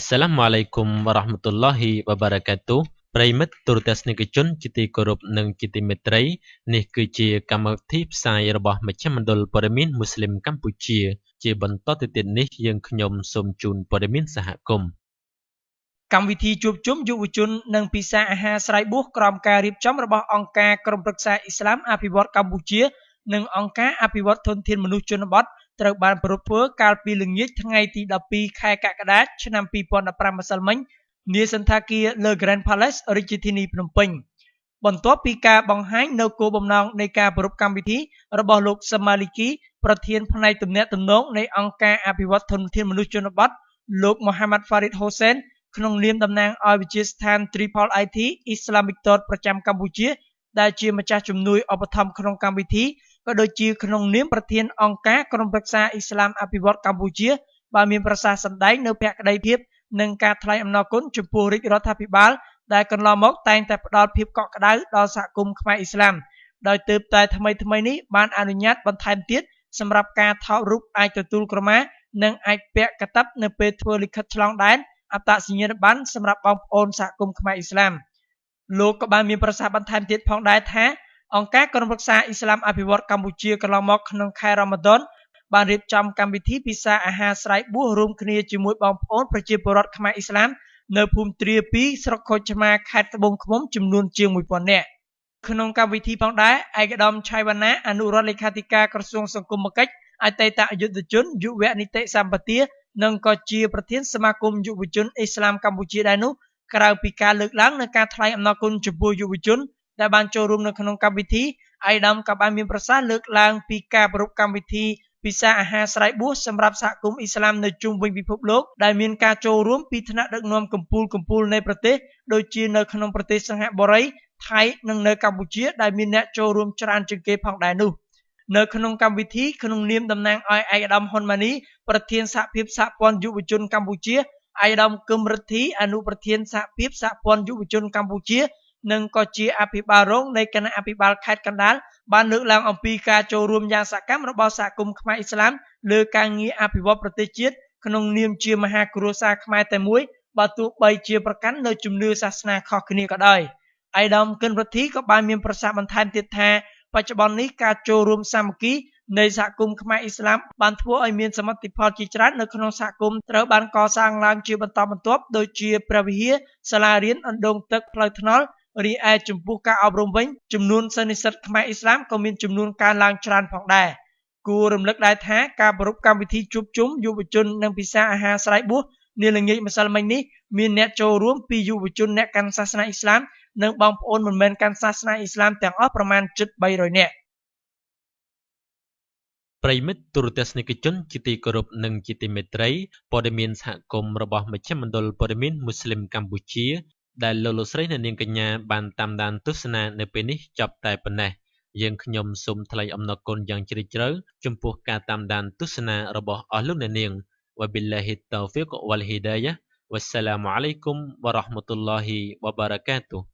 Assalamualaikum warahmatullahi wabarakatuh ប្រិយមិត្តទូរទស្សនិកជនជាទីគោរពនិងជាទីមេត្រីនេះគឺជាកម្មវិធីផ្សាយរបស់មជ្ឈមណ្ឌលព័ត៌មានមូស្លីមកម្ពុជាជាបន្តទៅទៀតនេះយើងខ្ញុំសូមជូនព័ត៌មានសហគមន៍កម្មវិធីជួបជុំយុវជននិងពិសាអាហារស្រ័យបួសក្រោមការរៀបចំរបស់អង្គការក្រុមប្រឹក្សាអ៊ីស្លាមអភិវឌ្ឍកម្ពុជានិងអង្គការអភិវឌ្ឍធនធានមនុស្សជនបទត្រូវបានប្រពន្ធធ្វើកាលពីល្ងាចថ្ងៃទី12ខែកក្កដាឆ្នាំ2015ម្សិលមិញនាសន្តាគារ Le Grand Palace រាជធានីភ្នំពេញបន្ទាប់ពីការបង្ហាញនៅគោលបំណងនៃការប្រារព្ធកម្មវិធីរបស់លោកសម៉ាលីគីប្រធានផ្នែកទំនាក់ទំនងនៃអង្គការអភិវឌ្ឍធនធានមនុស្សជនបទលោកមូហាម៉ាត់ហ្វារីតហ៊ូសែនក្នុងនាមតំណាងឲ្យវិទ្យាស្ថាន Triple IT Islamic Thought ប្រចាំកម្ពុជាដែលជាម្ចាស់ជំនួយឧបត្ថម្ភក្នុងកម្មវិធីក៏ដូចជាក្នុងនាមប្រធានអង្គការក្រុមប្រឹក្សាអ៊ីស្លាមអភិវឌ្ឍកម្ពុជាបានមានប្រសាសន៍សម្ដែងនៅភក្ដីភាពនិងការថ្លែងអំណរគុណចំពោះរាជរដ្ឋាភិបាលដែលកន្លងមកតែងតែផ្ដល់ភាពកក់ក្ដៅដល់សហគមន៍ខ្មែរអ៊ីស្លាមដោយទើបតែថ្មីៗនេះបានអនុញ្ញាតបន្ថែមទៀតសម្រាប់ការថតរូបអាចទទួលក្រមានិងអាចពាក់កាតាបនៅពេលធ្វើលិខិតឆ្លងដែនអត្តសញ្ញាណប័ណ្ណសម្រាប់បងប្អូនសហគមន៍ខ្មែរអ៊ីស្លាមលោកក៏បានមានប្រសាសន៍បន្ថែមទៀតផងដែរថាអង្គការក្រុមប្រឹក្សាអ៊ីស្លាមអភិវឌ្ឍកម្ពុជាកន្លងមកក្នុងខែរ៉ាម៉ាឌនបានរៀបចំកម្មវិធីពិសាអាហារស្រ័យបួសរួមគ្នាជាមួយបងប្អូនប្រជាពលរដ្ឋខ្មែរអ៊ីស្លាមនៅភូមិទ្រា2ស្រុកខូចឆ្មារខេត្តត្បូងឃ្មុំចំនួនជាង 1000 នាក់ក្នុងកម្មវិធីផងដែរឯកឧត្តមឆៃវណ្ណាអនុរដ្ឋលេខាធិការក្រសួងសង្គមគិច្ចអតីតយុទ្ធជនយុវនីតិសម្បទានិងក៏ជាប្រធានសមាគមយុវជនអ៊ីស្លាមកម្ពុជាដែរនោះក្រៅពីការលើកឡើងនៃការថ្លែងអំណរគុណចំពោះយុវជនដែលបានចូលរួមនៅក្នុងកម្មវិធីឯកឧត្តមក៏បានមានប្រសាសន៍លើកឡើងពីការប្រារព្ធកម្មវិធីពិសាអាហារស្រ័យបួសសម្រាប់សហគមន៍អ៊ីស្លាមនៅជុំវិញពិភពលោកដែលមានការចូលរួមពីថ្នាក់ដឹកនាំកម្ពុជានៃប្រទេសដូចជានៅក្នុងប្រទេសសិង្ហបុរីថៃនិងនៅកម្ពុជាដែលមានអ្នកចូលរួមច្រើនជាងគេផងដែរនោះនៅក្នុងកម្មវិធីក្នុងនាមតំណាងឲ្យឯកឧត្តមហ៊ុនម៉ាណីប្រធានសហភាពសហព័ន្ធយុវជនកម្ពុជាឯកឧត្តមគឹមរិទ្ធីអនុប្រធានសហភាពសហព័ន្ធយុវជនកម្ពុជានិងក៏ជាអភិបាលរងនៃគណៈអភិបាលខេត្តកណ្ដាលបានលើកឡើងអំពីការចូលរួមយ៉ាងសកម្មរបស់សហគមន៍ខ្មែរអ៊ីស្លាមលើការងារអភិវឌ្ឍប្រទេសជាតិក្នុងនាមជាមហាគ្រួសារខ្មែរតែមួយបើទោះបីជាប្រកាន់នៅជំនឿសាសនាខុសគ្នាក៏ដោយឯកឧត្តមគឹមរិទ្ធីក៏បានមានប្រសាសន៍បន្ថែមទៀតថាបច្ចុប្បន្ននេះការចូលរួមសាមគ្គីនៃសហគមន៍ខ្មែរអ៊ីស្លាមបានធ្វើឲ្យមានសមិទ្ធផលជាច្រើននៅក្នុងសហគមន៍ត្រូវបានកសាងឡើងជាបន្តបន្ទាប់ដូចជាព្រះវិហារសាលារៀនអណ្ដូងទឹកផ្លូវថ្នល់រីឯចំពោះការអប់រំវិញចំនួនសិស្សនិស្សិតខ្មែរអ៊ីស្លាមក៏មានចំនួនកើនឡើងច្រើនផងដែរគួររំលឹកដែរថាការប្រារព្ធកម្មវិធីជួបជុំយុវជននិងពិសាអាហារស្រ័យបួសនាល្ងាចម្សិលមិញនេះមានអ្នកចូលរួមពីយុវជនអ្នកកាន់សាសនាអ៊ីស្លាមនិងបងប្អូនមិនមែនកាន់សាសនាអ៊ីស្លាមទាំងអស់ប្រមាណជិត300នាក់ប្រិមិត្តទូរទស្សនិកជនជាទីគោរពនិងជាទីមេត្រីព័ត៌មានសហគមន៍របស់មជ្ឈមណ្ឌលព័ត៌មានមូស្លីមកម្ពុជាដែលលោកស្រីនិងនាងកញ្ញាបានតាមដានទស្សនានៅពេលនេះចប់តែប៉ុណ្ណេះយើងខ្ញុំសូមថ្លែងអំណរគុណយ៉ាងជ្រាលជ្រៅចំពោះការតាមដានទស្សនារបស់អស់លោកអ្នកនាងវ៉ាប៊ីលឡាហ៊ីតតោហ្វីកវ៉ាល់ហ៊ីដាយ៉ាវ៉ាស្សាឡាមអាឡៃគុំវ៉ារ៉ាហ្មាតុលឡោះហ៊ីវ៉ាបារ៉ាកាតុហ៍